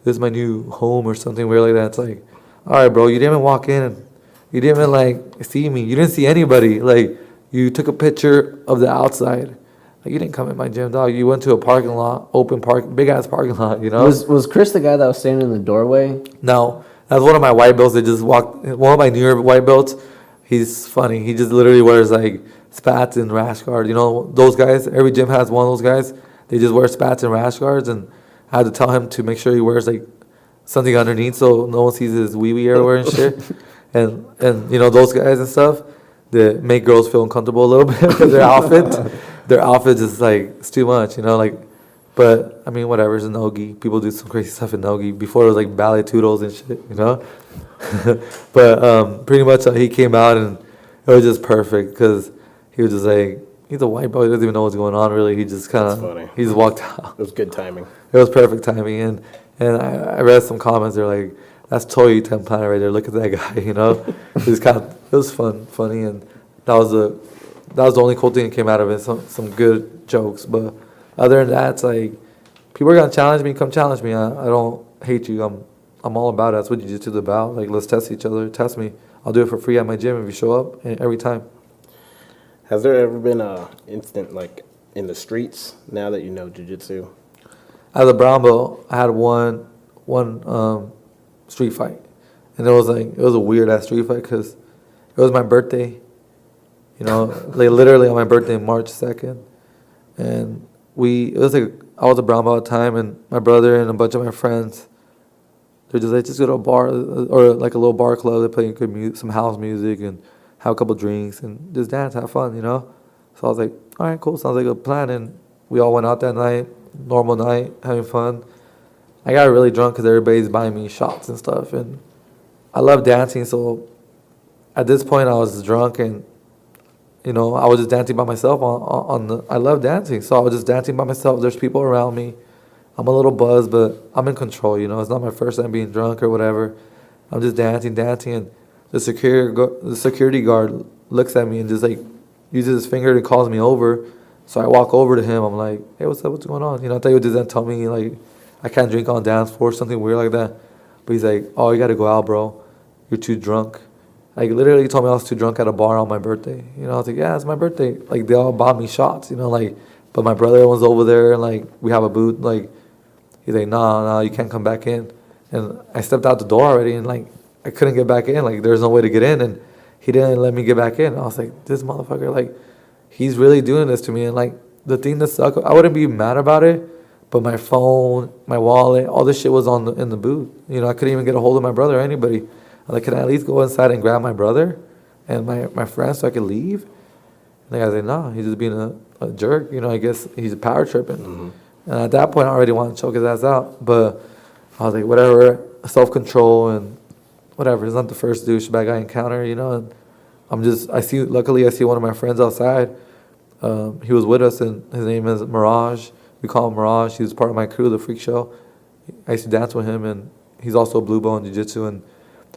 "This is my new home" or something weird like that. It's like, all right, bro, you didn't even walk in. You didn't even, like, see me. You didn't see anybody. Like, you took a picture of the outside. Like, you didn't come in my gym, dog. You went to a parking lot, open park, big-ass parking lot, you know? Was Chris the guy that was standing in the doorway? No. That's one of my white belts. They just walked. One of my newer white belts, he's funny. He just literally wears, like, spats and rash guard. You know, those guys, every gym has one of those guys. They just wear spats and rash guards, and I had to tell him to make sure he wears, like, something underneath so no one sees his wee-wee everywhere and shit. And you know, those guys and stuff that make girls feel uncomfortable a little bit because their outfit is, like, it's too much, you know, like. But, I mean, whatever, it's a no-gi. People do some crazy stuff in no-gi. Before, it was, like, ballet toodles and shit, you know? But pretty much he came out, and it was just perfect because he was just, like, he's a white boy. He doesn't even know what's going on, really. He just kind of, he just walked out. It was good timing. It was perfect timing. And I read some comments. They're like, that's Toy Ten Planet right there. Look at that guy, you know? It was funny, and that was the only cool thing that came out of it. Some good jokes, but other than that, it's like, people are gonna challenge me. Come challenge me. I don't hate you. I'm all about it. That's what jiu-jitsu is about. Like, let's test each other. Test me. I'll do it for free at my gym if you show up every time. Has there ever been a incident like in the streets now that you know jiu-jitsu? As a brown belt, I had one street fight, and it was a weird ass street fight because it was my birthday. You know, like literally on my birthday, March 2nd, and it was like I was a brown belt at the time, and my brother and a bunch of my friends, they're just like, just go to a bar or like a little bar club. They play good music, some house music, and have a couple drinks and just dance, have fun, you know. So I was like, all right, cool, sounds like a plan, and we all went out that night. Normal night, having fun. I got really drunk because everybody's buying me shots and stuff, and I love dancing. So at this point, I was drunk, and you know, I was just dancing by myself I love dancing, so I was just dancing by myself. There's people around me. I'm a little buzzed, but I'm in control. You know, it's not my first time being drunk or whatever. I'm just dancing, and the security guard looks at me and just like uses his finger to calls me over. So I walk over to him. I'm like, hey, what's up? What's going on? You know, I thought he would just then tell me, like, I can't drink on dance floor, something weird like that. But he's like, oh, you got to go out, bro. You're too drunk. Like, literally, he told me I was too drunk at a bar on my birthday. You know, I was like, yeah, it's my birthday. Like, they all bought me shots, you know, like, but my brother was over there, and, like, we have a booth. Like, he's like, nah, you can't come back in. And I stepped out the door already, and, like, I couldn't get back in. Like, there's no way to get in, and he didn't let me get back in. I was like, this motherfucker, like, he's really doing this to me. And, like, the thing that sucked, I wouldn't be mad about it, but my phone, my wallet, all this shit was in the booth. You know, I couldn't even get a hold of my brother or anybody. I'm like, can I at least go inside and grab my brother and my friends so I could leave? And the guy's like, nah, he's just being a jerk. You know, I guess he's power tripping. Mm-hmm. And at that point, I already wanted to choke his ass out. But I was like, whatever, self-control and whatever. It's not the first douchebag I encounter, you know. And luckily I see one of my friends outside. He was with us, and his name is Mirage. We call him Mirage. He was part of my crew, the Freak Show. I used to dance with him, and he's also a blue belt in jiu-jitsu. And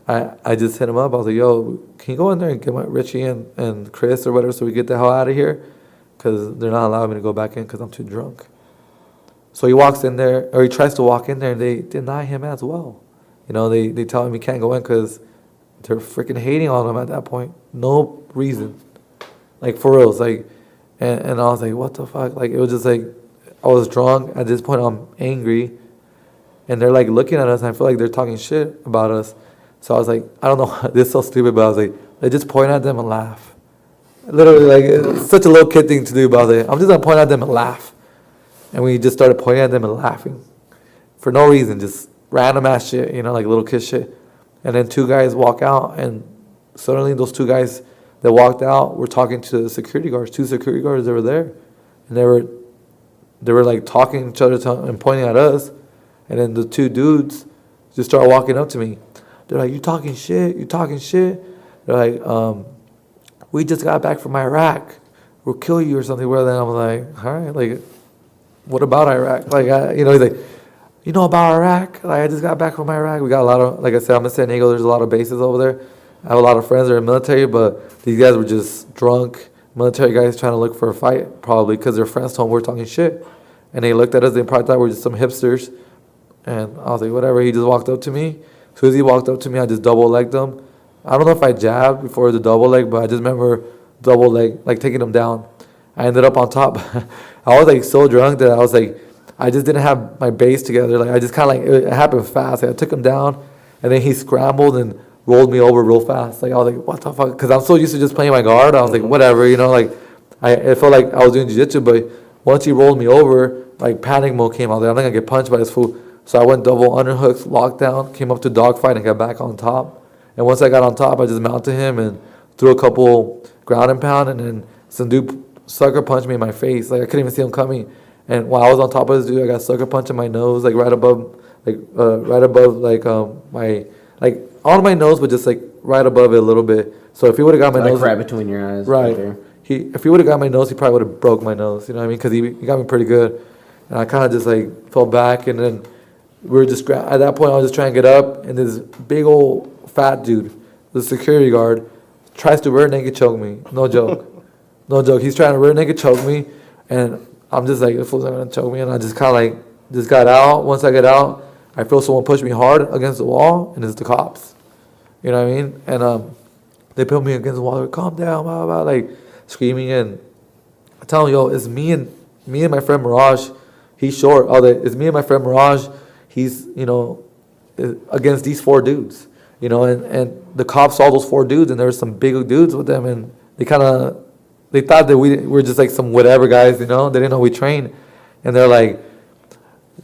I just hit him up. I was like, yo, can you go in there and get my Richie and Chris or whatever so we get the hell out of here? Because they're not allowing me to go back in because I'm too drunk. So he walks in there, or he tries to walk in there, and they deny him as well. You know, they tell him he can't go in because they're freaking hating on him at that point. No reason. Like, for reals. Like, and I was like, what the fuck? Like, it was just like, I was drunk. At this point, I'm angry. And they're, like, looking at us, and I feel like they're talking shit about us. So I was like, I don't know, this is so stupid, but I was like, I just point at them and laugh. Literally, like, it's such a little kid thing to do about it. I'm just going to point at them and laugh. And we just started pointing at them and laughing. For no reason, just random ass shit, you know, like little kid shit. And then two guys walk out, and suddenly those two guys that walked out were talking to the security guards, two security guards that were there. And they were like talking to each other and pointing at us. And then the two dudes just started walking up to me. They're like, you talking shit? They're like, we just got back from Iraq. We'll kill you or something. Where then I'm like, all right, like, what about Iraq? Like, you know, he's like, you know about Iraq? Like, I just got back from Iraq. We got a lot of, like I said, I'm in San Diego. There's a lot of bases over there. I have a lot of friends that are military, but these guys were just drunk military guys trying to look for a fight, probably because their friends told them we're talking shit. And they looked at us, they probably thought we were just some hipsters. And I was like, whatever. He just walked up to me. As soon as he walked up to me, I just double legged him. I don't know if I jabbed before the double leg, but I just remember double leg, like taking him down. I ended up on top. I was like so drunk that I was like, I just didn't have my base together. Like I just kind of like, it happened fast. Like, I took him down, and then he scrambled and rolled me over real fast. Like I was like, what the fuck? Because I'm so used to just playing my guard. I was like, whatever, like it felt like I was doing jiu-jitsu, but once he rolled me over, like panic mode came out. Like, I'm not gonna get punched by this fool. So I went double underhooks, locked down, came up to dogfight, and got back on top. And once I got on top, I just mounted him and threw a couple ground and pound, and then some dude sucker punched me in my face. Like I couldn't even see him coming. And while I was on top of this dude, I got sucker punch in my nose, like right above, my, like on my nose, but just like right above it a little bit. So if he would have got my nose, right between your eyes, right there. If he would have got my nose, he probably would have broke my nose. You know what I mean? Because he got me pretty good. And I kind of just like fell back, and then we were just at that point I was just trying to get up, and this big old fat dude, the security guard, tries to rear naked choke me. No joke, no joke. He's trying to rear naked choke me, and I'm just like, the fool's not gonna choke me, and I just kind of like just got out. Once I get out, I feel someone push me hard against the wall, and it's the cops. You know what I mean? And they put me against the wall. They're like, calm down, blah, blah, blah, like screaming, and I tell them, yo, it's me and my friend Mirage. He's short. It's me and my friend Mirage. He's, against these 4 dudes, and the cops saw those 4 dudes, and there were some big dudes with them, and they thought that we were just like some whatever guys, they didn't know we trained, and they're like,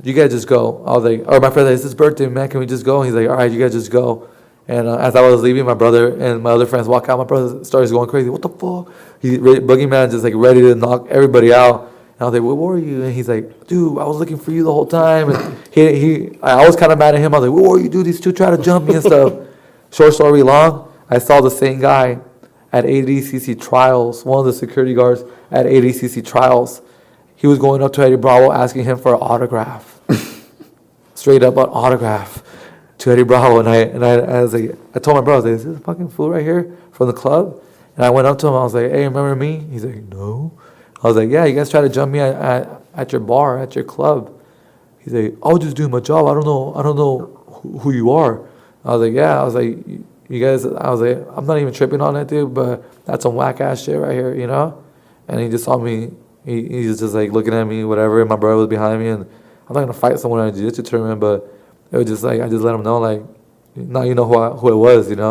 you guys just go. I was like, or my friend, like, it's his birthday, man, can we just go? And he's like, all right, you guys just go. And as I was leaving, my brother and my other friends walk out. My brother starts going crazy. What the fuck? Boogeyman just like ready to knock everybody out. And I was like, where were you? And he's like, dude, I was looking for you the whole time. And I was kind of mad at him. I was like, where were you, dude? These 2 try to jump me and stuff. Short story long, I saw the same guy at ADCC trials, one of the security guards at ADCC trials. He was going up to Eddie Bravo asking him for an autograph. Straight up an autograph to Eddie Bravo. And I was like, I told my brother, I was like, is this a fucking fool right here from the club? And I went up to him. I was like, hey, remember me? He's like, no. I was like, yeah, you guys tried to jump me at your bar, at your club. He's like, I was just doing my job. I don't know who you are. I was like, yeah. I was like, you guys, I was like, I'm not even tripping on that, dude, but that's some whack ass shit right here, And he just saw me. He's just like looking at me, whatever. And my brother was behind me, and I'm not gonna fight someone in a jiu-jitsu tournament, but it was just like I just let him know, like, now you know who it was, And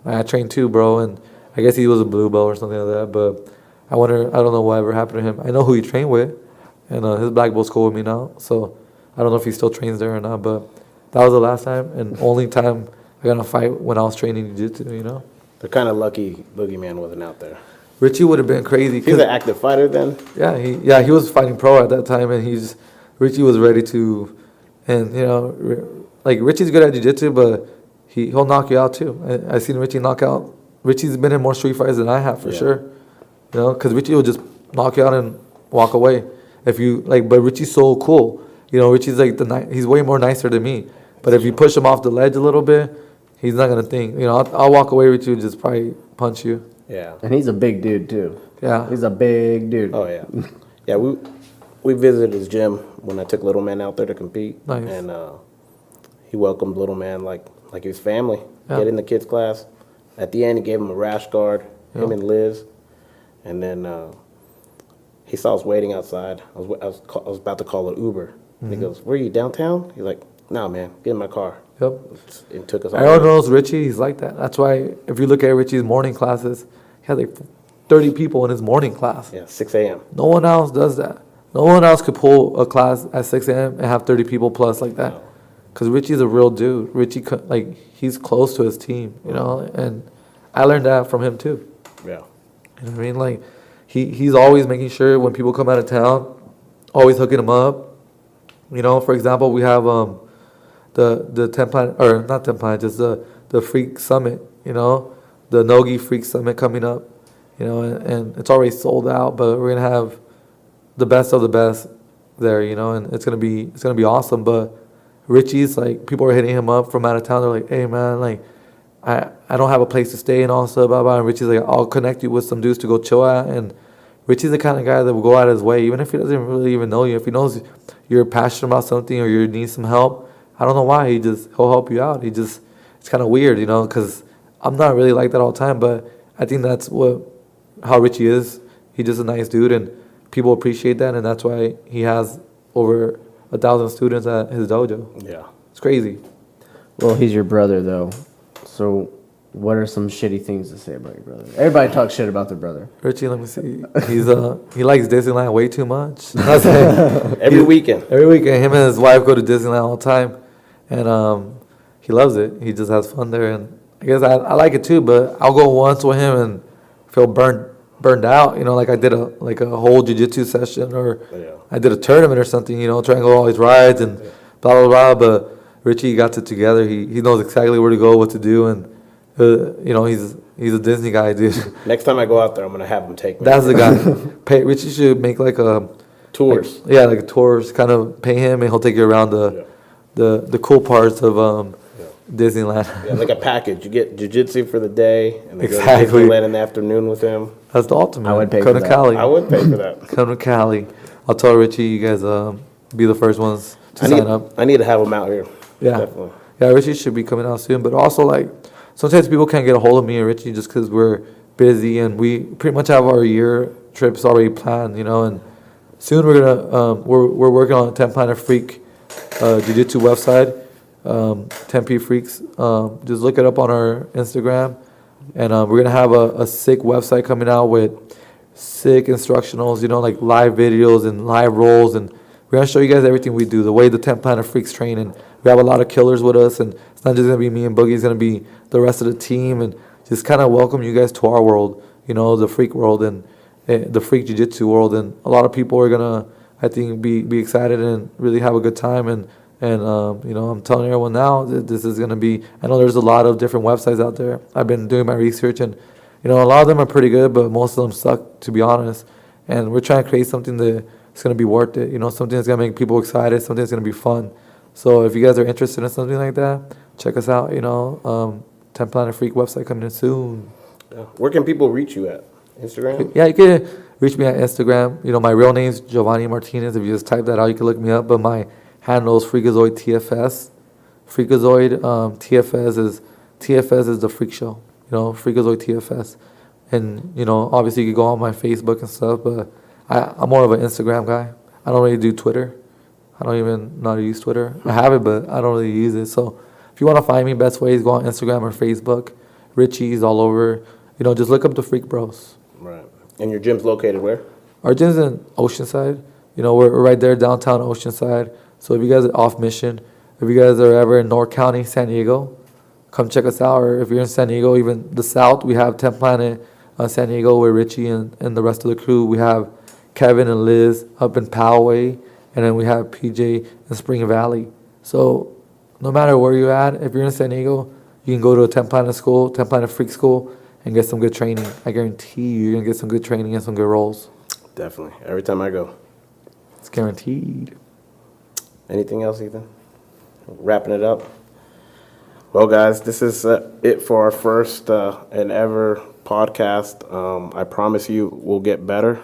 I trained too, bro, and I guess he was a blue belt or something like that, but I don't know what ever happened to him. I know who he trained with, and his black belt's cool with me now. So I don't know if he still trains there or not, but that was the last time and only time I got in a fight when I was training jiu-jitsu, They're kind of lucky Boogeyman wasn't out there. Richie would have been crazy. He was an active fighter then? Yeah, he was fighting pro at that time, and Richie was ready to, and like Richie's good at jiu-jitsu, but he'll knock you out too. I seen Richie knock out. Richie's been in more street fights than I have for sure. Because Richie will just knock you out and walk away. But Richie's so cool. Richie's like he's way more nicer than me. But if you push him off the ledge a little bit, he's not gonna think. I'll walk away. Richie will just probably punch you. Yeah. And he's a big dude too. Yeah. He's a big dude. Oh yeah. Yeah, we visited his gym when I took Little Man out there to compete. Nice. And he welcomed Little Man like his family. Yeah. Get in the kids class. At the end, he gave him a rash guard. Him and Liz. And then he saw us waiting outside. I was about to call an Uber. And he goes, "Where are you, downtown?" He's like, "No, man, get in my car." Yep. And took us. Everyone knows Richie. He's like that. That's why if you look at Richie's morning classes, he has like 30 people in his morning class. Yeah, 6 a.m. No one else does that. No one else could pull a class at 6 a.m. and have 30 people plus like that. Because Richie's a real dude. Richie, he's close to his team, and I learned that from him too. Yeah. You know what I mean? Like, he's always making sure when people come out of town, always hooking them up. For example, we have the 10 planet, or not 10 planet, just the Freak Summit, the Nogi Freak Summit coming up, and it's already sold out, but we're gonna have the best of the best there, and it's gonna be awesome. But Richie's like, people are hitting him up from out of town. They're like, hey man, like, I don't have a place to stay and all stuff, blah, blah. And Richie's like, I'll connect you with some dudes to go chill at. And Richie's the kind of guy that will go out of his way, even if he doesn't really even know you. If he knows you're passionate about something or you need some help, I don't know why. He'll help you out. It's kind of weird, because I'm not really like that all the time. But I think that's how Richie is. He's just a nice dude, and people appreciate that. And that's why he has over 1,000 students at his dojo. Yeah. It's crazy. Well, he's your brother, though. So, what are some shitty things to say about your brother? Everybody talks shit about their brother. Richie, let me see. He likes Disneyland way too much. Every weekend. Every weekend, him and his wife go to Disneyland all the time, and he loves it. He just has fun there, and I guess I like it too. But I'll go once with him and feel burned out. Like I did a whole jiu-jitsu session, or I did a tournament or something. Trying to go all these rides and blah blah blah. But Richie got it together. He knows exactly where to go, what to do, and he's a Disney guy, dude. Next time I go out there, I'm gonna have him take me. That's the guy. Richie should make like a tours. Like a tours. Kind of pay him, and he'll take you around the cool parts of Disneyland. Yeah, like a package. You get jiu-jitsu for the day, and then Exactly. go to Disneyland in the afternoon with him. That's the ultimate. I would pay Come for to that. Cali. I would pay for that. Come to Cali. I'll tell Richie you guys be the first ones to sign up. I need to have him out here. Yeah. Definitely. Yeah, Richie should be coming out soon. But also, like, sometimes people can't get a hold of me and Richie just because we're busy, and we pretty much have our year trips already planned, and soon we're gonna we're working on a 10 Planet Freak jiu-jitsu website, 10P Freaks. Just look it up on our Instagram, and we're gonna have a sick website coming out with sick instructionals, like live videos and live rolls, and we're gonna show you guys everything we do, the way the 10 Planet Freaks train, and we have a lot of killers with us, and it's not just gonna be me and Boogie, it's gonna be the rest of the team, and just kind of welcome you guys to our world, the freak world and the freak jiu-jitsu world, and a lot of people are gonna, I think, be excited and really have a good time, and I'm telling everyone now that this is gonna be. I know there's a lot of different websites out there. I've been doing my research, and a lot of them are pretty good, but most of them suck, to be honest. And we're trying to create something that's gonna be worth it. Something that's gonna make people excited, something that's gonna be fun. So if you guys are interested in something like that, check us out. 10 Planet Freak website coming in soon. Yeah. Where can people reach you at? Instagram? Yeah, you can reach me at Instagram. My real name's Giovanni Martinez. If you just type that out, you can look me up. But my handle is Freakazoid TFS. Freakazoid TFS is the freak show. Freakazoid TFS. And obviously you can go on my Facebook and stuff. But I'm more of an Instagram guy. I don't really do Twitter. I don't even know how to use Twitter. I have it, but I don't really use it. So if you want to find me, best way is go on Instagram or Facebook. Richie's all over. Just look up the Freak Bros. Right. And your gym's located where? Our gym's in Oceanside. We're right there downtown Oceanside. So if you guys are off mission, if you guys are ever in North County, San Diego, come check us out. Or if you're in San Diego, even the South, we have 10 Planet San Diego with Richie and the rest of the crew. We have Kevin and Liz up in Poway. And then we have PJ in Spring Valley. So no matter where you're at, if you're in San Diego, you can go to a 10 Planet school, 10 Planet Freak school, and get some good training. I guarantee you're going to get some good training and some good rolls. Definitely. Every time I go. It's guaranteed. Anything else, Ethan? Wrapping it up. Well, guys, this is it for our first and ever podcast. I promise you we'll get better.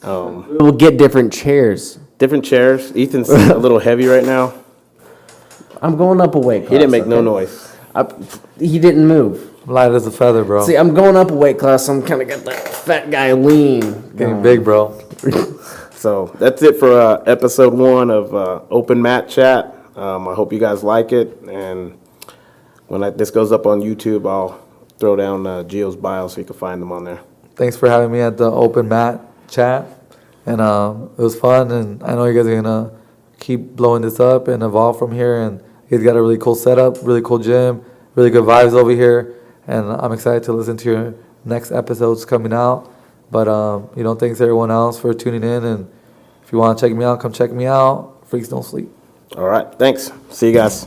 We'll get different chairs. Different chairs. Ethan's a little heavy right now. I'm going up a weight class. He didn't make no noise. He didn't move. Light as a feather, bro. See, I'm going up a weight class. I'm kind of got that fat guy lean. Getting big, bro. So that's it for episode 1 of Open Mat Chat. I hope you guys like it. And when this goes up on YouTube, I'll throw down Geo's bio so you can find them on there. Thanks for having me at the Open Mat Chat. And it was fun. And I know you guys are going to keep blowing this up and evolve from here. And you guys got a really cool setup, really cool gym, really good vibes over here. And I'm excited to listen to your next episodes coming out. But, thanks everyone else for tuning in. And if you want to check me out, come check me out. Freaks don't sleep. All right. Thanks. See you guys.